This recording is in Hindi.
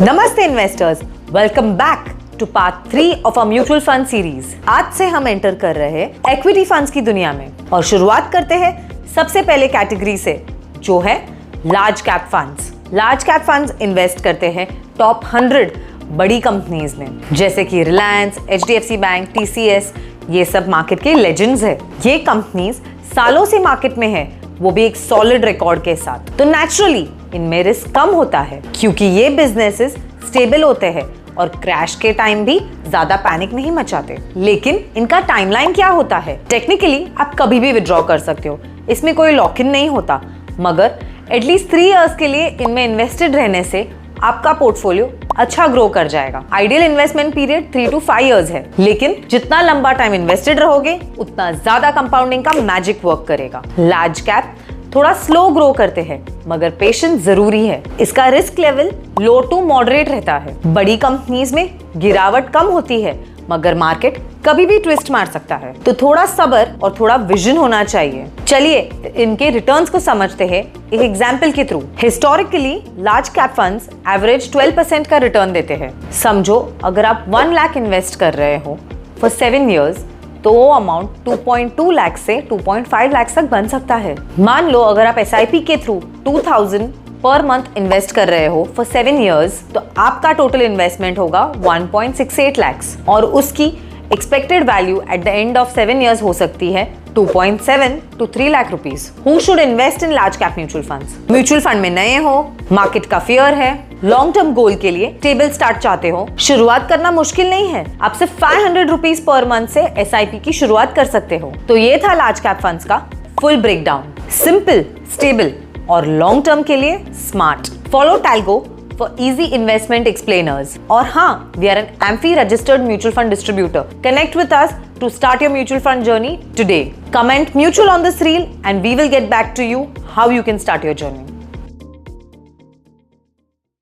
नमस्ते investors, welcome back to part 3 of a mutual fund series. आज से हम एंटर कर रहे हैं इक्विटी फंड्स की दुनिया में और शुरुआत करते हैं सबसे पहले कैटेगरी से, जो है large cap funds. Large cap funds invest करते हैं टॉप 100 बड़ी कंपनीज में, जैसे कि रिलायंस, HDFC बैंक, TCS। ये सब मार्केट के लेजेंड्स है। ये कंपनीज सालों से मार्केट में है, वो भी एक सॉलिड रिकॉर्ड के साथ। तो नेचुरली इनमें रिस्क कम होता है, क्योंकि ये बिजनेसेस स्टेबल होते हैं और क्रैश के टाइम भी ज्यादा पैनिक नहीं मचाते। लेकिन इनका टाइमलाइन क्या होता है? टेक्निकली आप कभी भी विड्रॉ कर सकते हो, इसमें कोई लॉक इन नहीं होता, मगर एटलीस्ट 3 इयर्स के लिए इनमें इन्वेस्टेड रहने से आपका पोर्टफोलियो अच्छा ग्रो कर जाएगा। Ideal investment period 3 to 5 years है, लेकिन जितना लंबा टाइम इन्वेस्टेड रहोगे उतना ज्यादा कंपाउंडिंग का मैजिक वर्क करेगा। लार्ज कैप थोड़ा स्लो ग्रो करते हैं, मगर पेशेंस जरूरी है। इसका risk level low to moderate रहता है। बड़ी कंपनीज में गिरावट कम होती है, मगर मार्केट कभी भी ट्विस्ट मार सकता है, तो थोड़ा सब्र और थोड़ा विजन होना चाहिए। चलिए इनके रिटर्न्स को समझते हैं एक एग्जाम्पल के through. Historically large cap funds average 12% का रिटर्न देते हैं। समझो अगर आप 1 लाख इन्वेस्ट कर रहे हो फॉर 7 इयर्स, तो वो अमाउंट 2.2 लाख से 2.5 लाख तक बन सकता है। मान लो अगर आप SIP के थ्रू 2000 पर मंथ इन्वेस्ट कर रहे हो फॉर 7 इयर्स, तो आपका टोटल इन्वेस्टमेंट होगा 1.68 लाख और उसकी expected value at the end of 7 years हो सकती है 2.7 to 3 lakh rupees. Who should invest in large cap mutual funds? Mutual fund में नए हो, मार्केट का फियर है, लॉन्ग टर्म गोल के लिए टेबल स्टार्ट चाहते हो, शुरुआत करना मुश्किल नहीं है। आप सिर्फ 500 रुपीज पर मंथ से SIP की शुरुआत कर सकते हो। तो ये था लार्ज कैप फंड्स का फुल ब्रेकडाउन। सिंपल, स्टेबल और लॉन्ग टर्म के लिए smart. Follow Talgo for easy investment explainers. और हाँ, we are an AMFI registered mutual fund distributor. Connect with us to start your mutual fund journey today. Comment mutual on this reel and we will get back to you how you can start your journey.